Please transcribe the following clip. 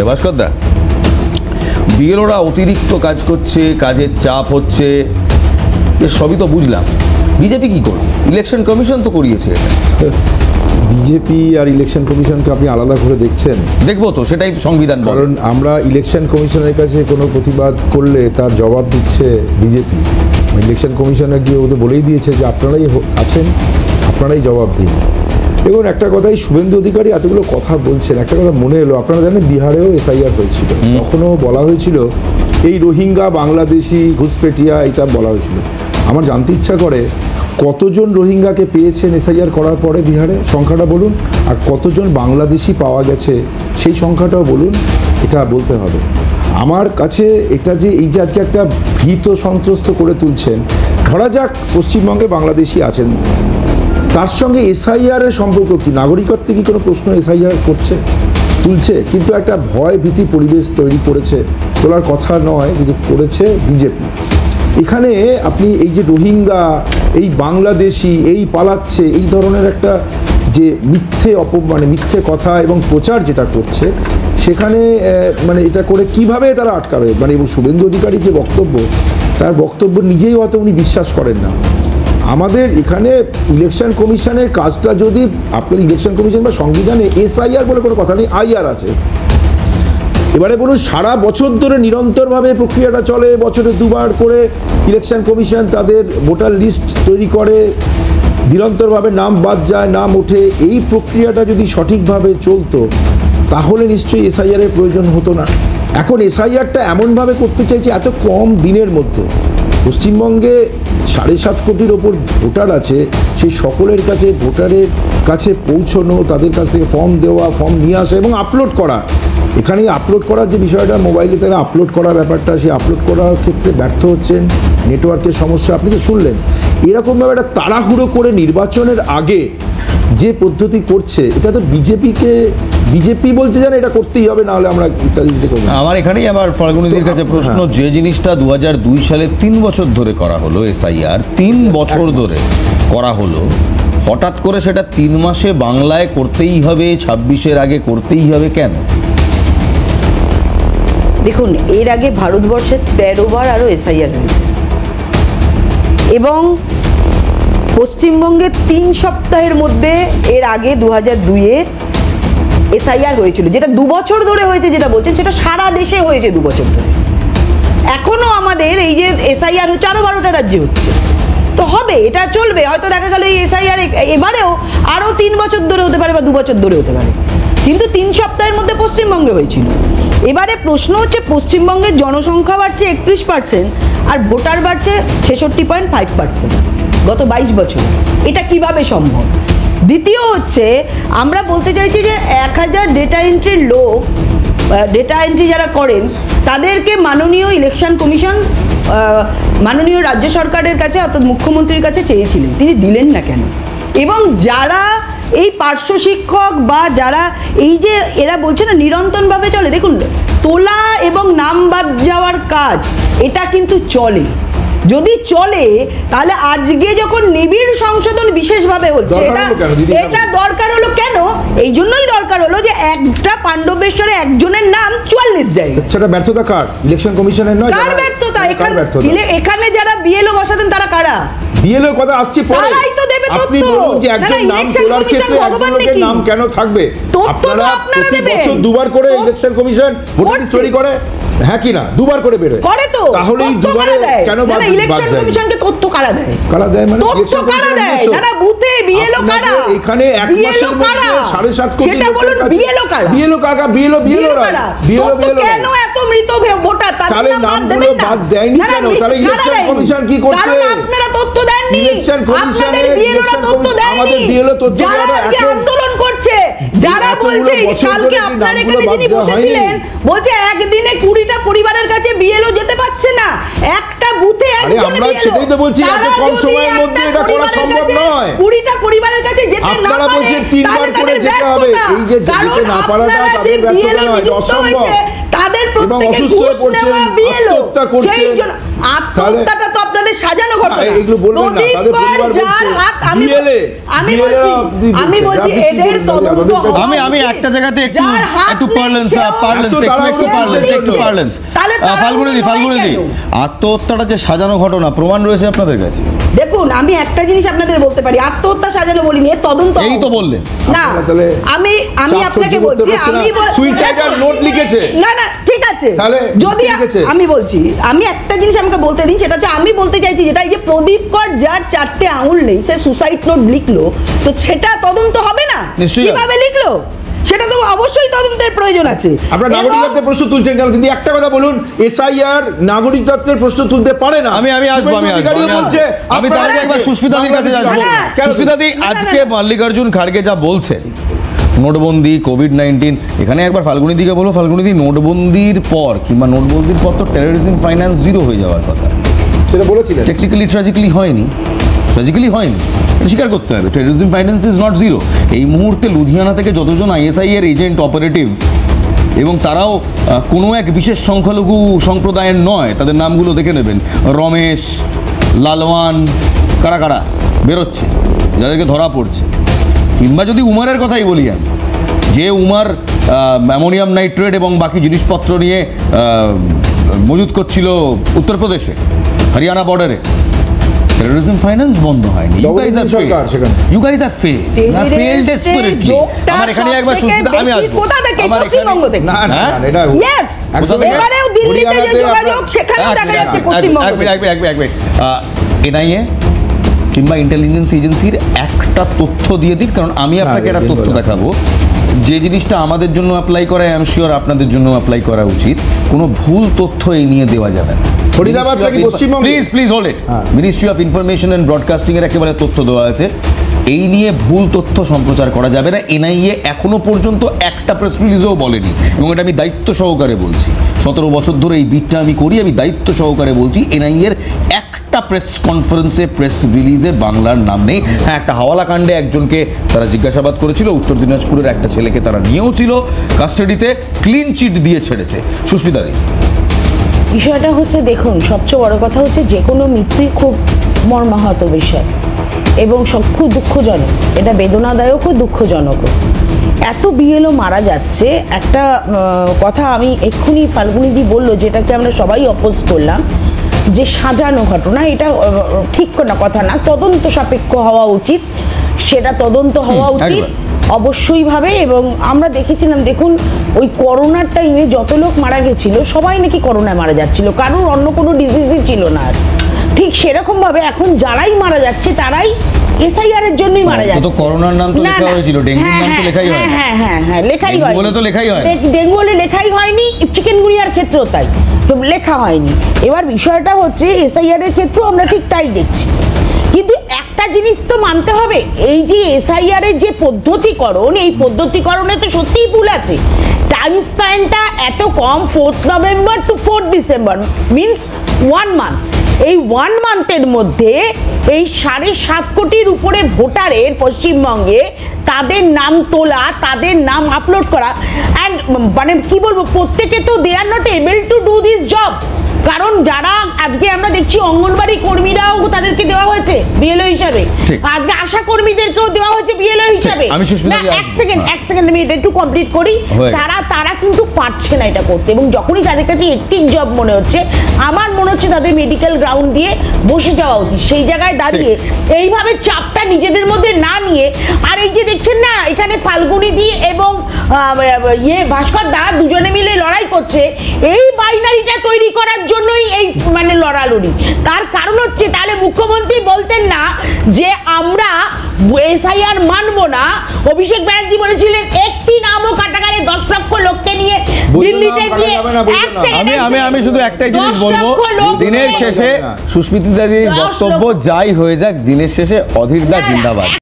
ভাস্কর দা, বিএলওরা অতিরিক্ত কাজ করছে, কাজের চাপ হচ্ছে, এ সবই তো বুঝলাম। বিজেপি কি করবে? ইলেকশন কমিশন তো করিয়েছে এটা। বিজেপি আর ইলেকশন কমিশনকে আপনি আলাদা করে দেখছেন? দেখবো তো, সেটাই তো সংবিধান বলে। কারণ আমরা ইলেকশন কমিশনের কাছে কোনো প্রতিবাদ করলে তার জবাব দিচ্ছে বিজেপি। ইলেকশন কমিশনে গিয়ে ওদের বলেই দিয়েছে যে আপনারাই আছেন, আপনারাই জবাব দিন। এবং একটা কথাই, শুভেন্দু অধিকারী এতগুলো কথা বলছেন, একটা কথা মনে এলো, আপনারা জানেন বিহারেও এসআইআর হয়েছিল, তখনও বলা হয়েছিল এই রোহিঙ্গা বাংলাদেশি ঘুষপেটিয়া, এটা বলা হয়েছিল। আমার জানতে ইচ্ছা করে কতজন রোহিঙ্গাকে পেয়েছেন এসআইআর করার পরে বিহারে, সংখ্যাটা বলুন, আর কতজন বাংলাদেশি পাওয়া গেছে সেই সংখ্যাটাও বলুন, এটা বলতে হবে। আমার কাছে এটা যে এই যে আজকে একটা ভীত সন্ত্রস্ত করে তুলছেন, ধরা যাক পশ্চিমবঙ্গে বাংলাদেশি আছেন, তার সঙ্গে এসআইআরের সম্পর্ক কি? নাগরিকত্বে কি কোনো প্রশ্ন এসআইআর তুলছে? কিন্তু একটা ভয় ভীতি পরিবেশ তৈরি করেছে, তোলার কথা নয় কিন্তু করেছে বিজেপি। এখানে আপনি এই যে রোহিঙ্গা, এই বাংলাদেশি, এই পালাচ্ছে, এই ধরনের একটা যে মিথ্যে কথা এবং প্রচার যেটা করছে, সেখানে মানে এটা করে কিভাবে তারা আটকাবে? মানে এবং শুভেন্দু অধিকারীর যে বক্তব্য, তার বক্তব্য নিজেই হয়তো উনি বিশ্বাস করেন না। আমাদের এখানে ইলেকশন কমিশনের কাজটা যদি আপনার ইলেকশন কমিশন বা সংবিধানে এসআইআর বলে কোনো কথা নেই, আইআর আছে। এবারে বলুন, সারা বছর ধরে নিরন্তরভাবে প্রক্রিয়াটা চলে, বছরে দুবার করে ইলেকশন কমিশন তাদের ভোটার লিস্ট তৈরি করে, নিরন্তরভাবে নাম বাদ যায়, নাম ওঠে। এই প্রক্রিয়াটা যদি সঠিকভাবে চলতো তাহলে নিশ্চয়ই এসআইআরের প্রয়োজন হতো না। এখন এসআইআরটা এমনভাবে করতে চাইছে এত কম দিনের মধ্যে। পশ্চিমবঙ্গে 7.5 কোটির ওপর ভোটার আছে, সেই সকলের কাছে ভোটারের কাছে পৌঁছনো, তাদের কাছ থেকে ফর্ম দেওয়া, ফর্ম নিয়ে আসা এবং আপলোড করা। এখানে আপলোড করার যে বিষয়টা, মোবাইলে তারা আপলোড করার ব্যাপারটা, সেই আপলোড করার ক্ষেত্রে ব্যর্থ হচ্ছেন, নেটওয়ার্কের সমস্যা আপনি তো শুনলেন। এরকমভাবে একটা তাড়াহুড়ো করে নির্বাচনের আগে যে পদ্ধতি করছে, এটা তো বিজেপি বলছে যেন এটা করতেই হবে, না হলে আমরা ইত্যাদি করব। আমার এখানেই আবার ফাল্গুনিদির কাছে প্রশ্ন, যে জিনিসটা 2002 সালে 3 বছর ধরে করা হলো, এসআইআর 3 বছর ধরে করা হলো, হঠাৎ করে সেটা 3 মাসে বাংলায় করতেই হবে, 26-এর আগে করতেই হবে কেন? দেখুন, এর আগে ভারতবর্ষে 13 বার আরও এসআইআর হয়েছে এবং পশ্চিমবঙ্গে 3 সপ্তাহের মধ্যে এর আগে 2002-এ এসআইআর হয়েছিল, যেটা 2 বছর ধরে হয়েছে। যেটা বলছেন সেটা সারা দেশে হয়েছে 2 বছর ধরে। এখনো আমাদের এই যে এসআইআর হচ্ছে, আরো 12টা রাজ্যে হচ্ছে, তো হবে, এটা চলবে। হয়তো দেখা গেল এই এসআইআর এবারেও আরো 3 বছর ধরে হতে পারে বা 2 বছর ধরে হতে পারে, কিন্তু 3 সপ্তাহের মধ্যে পশ্চিমবঙ্গে হয়েছিল। এবারে প্রশ্ন হচ্ছে, পশ্চিমবঙ্গের জনসংখ্যা বাড়ছে 31% আর ভোটার বাড়ছে 66.5% গত 22 বছর। এটা কিভাবে সম্ভব? দ্বিতীয় হচ্ছে, আমরা বলতে চাইছি যে 1000 ডেটা এন্ট্রির লোক, ডেটা এন্ট্রি যারা করেন, তাদেরকে মাননীয় ইলেকশন কমিশন মাননীয় রাজ্য সরকারের কাছে অর্থাৎ মুখ্যমন্ত্রীর কাছে চেয়েছিলেন, তিনি দিলেন না কেন? এবং যারা এই পার্শ্ব শিক্ষক বা যারা এই যে এরা বলছে না নিরন্তরভাবে চলে, দেখুন, তোলা এবং নাম বাদ যাওয়ার কাজ এটা কিন্তু চলে। যদি চলে তাহলে আজকে যখন নিবিড় সংশোধন বিশেষভাবে হচ্ছে, এটা দরকার হলো কেন? এই জন্যই দরকার হলো যে একটা পাণ্ডবেশ্বরে একজনের নাম 44 জায়গা। সেটা ব্যর্থতা কার? ইলেকশন কমিশনের নয়। কার ব্যর্থতা? এখানে যারা বিএলও বসাতেন তারা কারা? বিএলও কথা আসছে পরে। আপনি বলুন যে একজন নাম তোলার ক্ষেত্রে একজনের নাম কেন থাকবে? আপনারা প্রতি বছর 2 বার করে ইলেকশন কমিশন ভোটার লিস্ট তৈরি করে, হ্যাঁ কি না? 2 বার করে বেরোয়, তাহলে এই 2 বারে কেন বাদ যায়? ইলেকশন কমিশনকে তথ্য কারা দেয়? কারা দেয় মানে তথ্য কারা দেয়? যারা বুথে বিএলও কারা? এখানে 1 মাসের মধ্যে 7.5 কোটি সেটা বলুন, বিএলও কারা? বিএলও কাকা, বিএলও কেন এত মৃত ভোটার? তাহলে নামগুলো বাদ দেয়নি কেন? তাহলে ইলেকশন কমিশন কি করছে? আপনারা তথ্য দেননি। ইলেকশন কমিশনের আমাদের বিএলও তথ্য আন্দোলন করছে, যারা বলছে কালকে আপনারা এখানে যিনি বসেছিলেন বলছে একদিনে 20টা পরিবারের কাছে বিএলও যেতে পারছে না, একটা বুথে একজন। আমরা সেটাই তো বলছি, এত কম সময়ের মধ্যে এটা করা সম্ভব নয়। 20টা পরিবারের কাছে যেতে না আপনারা বলছেন 3 বার করে যেতে হবে, এই যে যেতে না পারাটা তাদের ব্যর্থতা নয়, অসম্ভব। তাদের এবং থেকে অসুস্থ হয়ে ঘুষ পড়ছেন, নেওয়া BLO, আত্মহত্যা করছেন। সেই জন্য আত্মহত্যাটা তো আপনাদের সাজানো ঘটনা। এগুলো বলবেন না, তাদের পরিবার প্রদীপ বলছে, যার হাত- আমি বলছি এদের তদন্ত হওয়া আমি উচিত। একটা জায়গাতে একটু যার হাত একটু নেই পারলেন্স সেও- একটু পারলেন্স তাহলে তারা ফাল্গুনি নয় দি কেন? আত্মহত্যাটা যে সাজানো ঘটনা প্রমাণ রয়েছে আপনাদের কাছে? দেখুন, আমি একটা জিনিস আপনাদের বলতে পারি, আত্মহত্যা সাজানো বলিনি, এর তদন্ত এই হওয়া তো উচিত। বললেন। না, আপনারা তাহলে আমি চাপ আপনাকে সহ্য করতে বলছি, পারছে না। আমি Suicidal note লিখেছে। না না, ঠিক আছে, তাহলে যদি কি লিখেছে? আমি বলছি, আমি একটা জিনিস আমাকে বলতে দিন, সেটা হচ্ছে আমি বলতে চাইছি যেটা, এই যে প্রদীপ কর যার 4টে আঙুল নেই, সে সুসাইড নোট লিখলো, তো সেটা তদন্ত হবে না? নিশ্চয়ই হবে। কিভাবে লিখলো সেটা তো অবশ্যই তদন্তের প্রয়োজন আছে। আপনার এবং- নাগরিকত্বের প্রশ্ন তুলছেন কেন? কিন্তু একটা কথা বলুন, এসআইআর নাগরিকত্বের প্রশ্ন তুলতে পারে না। আমি আসবো বলছে, আমি তার আগে একবার সুস্মিতাদির কাছে আসবো। না, না, সুস্মিতাদি, না, না, আজকে না। মল্লিকার্জুন খাড়গে যা বলছেন, নোটবন্দি, কোভিড-19, এখানে একবার ফাল্গুনি দিকে বলো, ফাল্গুনি দি, নোটবন্দির পর কিংবা নোটবন্দির পর তো টেররিজম ফাইন্যান্স জিরো হয়ে যাওয়ার কথা। সেটা বলেছিলেন। টেকনিক্যালি ট্র্যাজিক্যালি হয়নি, এটা স্বীকার করতে হবে। Terrorism finance is not zero. এই মুহূর্তে লুধিয়ানা থেকে যতজন আইএসআই এর এজেন্ট অপারেটিভস, এবং তারাও কোনো এক বিশেষ সংখ্যালঘু সম্প্রদায়ের নয়, তাদের নামগুলো দেখে নেবেন, রমেশ, লালওয়ান, কারা কারা বেরোচ্ছে, যাদেরকে ধরা পড়ছে। কিংবা যদি উমারের কথাই বলি আমি, যে উমার অ্যামোনিয়াম নাইট্রেট এবং বাকি জিনিসপত্র নিয়ে মজুত করছিল উত্তরপ্রদেশে, হরিয়ানা বর্ডারে, টেররিজম ফাইন্যান্স বন্ধ হয়নি। ইউ গাইজ হ্যাভ সরকার সেখানে। You guys have fail, you have fail desperately. আমার এখানে একবার সুস্মিতা, আমি আসবো। কোথা থেকে? আমার পশ্চিমবঙ্গ থেকে? না না হ্যাঁ? না, এটা Yes! একদম থেকে? এবারেও দিল্লিতে যে হরিয়ানাতে যোগাযোগ, আপনার- সেখানেও দেখা যাচ্ছে পশ্চিমবঙ্গ থেকে। এনআইএ কিংবা ইন্টেলিজেন্স এজেন্সির একটা তথ্য দিয়ে দিন, কারণ আমি আপনাকে একটা তথ্য দেখাবো, যে জিনিসটা আমাদের জন্য অ্যাপ্লাই করা, আই এম শিওর আপনাদের জন্য অ্যাপ্লাই করা উচিত। কোনো ভুল তথ্য এই নিয়ে দেওয়া যাবে না। ফরিদাবাদ থেকে পশ্চিমবঙ্গে? Please hold it. হ্যাঁ। Ministry of information and broadcasting এর একেবারে তথ্য দেওয়া আছে, এই নিয়ে ভুল তথ্য সম্প্রচার করা যাবে না। এনআইএ এখনো পর্যন্ত একটা প্রেস রিলিজেও বলেনি, এবং এটা আমি দায়িত্ব সহকারে বলছি। 17 বছর ধরে এই বিটটা আমি করি, আমি দায়িত্ব সহকারে বলছি, এনআইএর একটা প্রেস কনফারেন্সে, প্রেস রিলিজে বাংলার নাম নেই। হ্যাঁ, একটা হাওয়ালা কাণ্ডে একজনকে তারা জিজ্ঞাসাবাদ করেছিল, উত্তর দিনাজপুরের একটা ছেলেকে তারা নিয়েও ছিল কাস্টাডিতে, ক্লিন চিট দিয়ে ছেড়েছে। সুস্মিতা দি, বিষয়টা হচ্ছে, দেখুন, সবচেয়ে বড় কথা হচ্ছে যে কোনো মৃত্যুই খুব মর্মাহত বিষয় এবং খুব দুঃখজনক, এটা বেদনাদায়কও দুঃখজনকও। এত বিএলও মারা যাচ্ছে, একটা কথা আমি এক্ষুনি ফাল্গুনিদি বললো, যেটাকে আমরা সবাই অপোজ করলাম, যে সাজানো ঘটনা, এটা ঠিক না, কথা না, তদন্ত সাপেক্ষ হওয়া উচিত, সেটা তদন্ত হওয়া উচিত অবশ্যই ভাবে। এবং আমরা দেখেছিলাম, দেখুন, ওই করোনার টাইমে যত লোক মারা গেছিল, সবাই নাকি করোনায় মারা যাচ্ছিল, কারোর অন্য কোনো ডিজিজই ছিল না। ঠিক সেরকম ভাবে এখন যারাই মারা যাচ্ছে, তারাই এসআইআর এর জন্যই মারা যাচ্ছে। তো করোনার নাম তো না, লেখা না, হয়েছিল, ডেঙ্গুর নাম তো লেখাই হয়নি। হ্যাঁ, লেখাই ডেঙ্গু হয়নি বলে তো লেখাই হয়নি। ডেঙ্গু বলে লেখাই হয়নি, চিকেনগুনিয়ার ক্ষেত্রেও তাই, তো লেখা হয়নি। এবার বিষয়টা হচ্ছে, এসআইআর এর ক্ষেত্রেও আমরা ঠিক তাই দেখছি। কিন্তু একটা জিনিস তো মানতে হবে, এই যে এসআইআর এর যে পদ্ধতিকরণ, এই পদ্ধতিকরণে তো সত্যিই ভুল আছে। টাইম স্প্যানটা এত কম, 4th November to 4th December means 1 month. এই 1 মান্থের মধ্যে এই 7.5 কোটির উপরে ভোটারের পশ্চিমবঙ্গে তাদের নাম তোলা, তাদের নাম আপলোড করা, অ্যান্ড মানে কি বলবো, প্রত্যেকে তো they are not able to do this job. কারণ যারা আজকে আমরা দেখছি অঙ্গনবাড়ি কর্মীরাও তাদেরকে দেওয়া হয়েছে বিএলও হিসাবে, আজকে আশা কর্মীদেরকেও দেওয়া হয়েছে বিএলও হিসাবে। আমি সুস্মিতা দি, এক সেকেন্ড আমি এটা একটু কমপ্লিট করি। তারা কিন্তু পারছে না এটা করতে, এবং যখনই তাদের কাছে একটি জব মনে হচ্ছে, আমার মনে হচ্ছে তাদের মেডিকেল গ্রাউন্ড দিয়ে বসে যাওয়া উচিত। সেই জায়গায় দাঁড়িয়ে এইভাবে চাপটা নিজেদের মধ্যে না নিয়ে, আর এই যে দেখছেন না, এখানে ফাল্গুনি দি এবং ভাস্কর দা দুজনে মিলে লড়াই করছে, এই বাইনারিটা তৈরি করার জন্যই এই মানে লড়ালড়ি। তার কারণ হচ্ছে, তাহলে মুখ্যমন্ত্রী বলতেন না যে আমরা এসআইআর মানবো না। অভিষেক ব্যানার্জি বলেছিলেন একটি নামও কাটাগারে 10 লক্ষ লোককে নিয়ে দিল্লিতে গিয়ে। আমি শুধু একটাই জিনিস বলবো, দিনের শেষে সুস্মিতা দিদির বক্তব্য যাই হয়ে যাক, দিনের শেষে অধীর দা জিন্দাবাদ।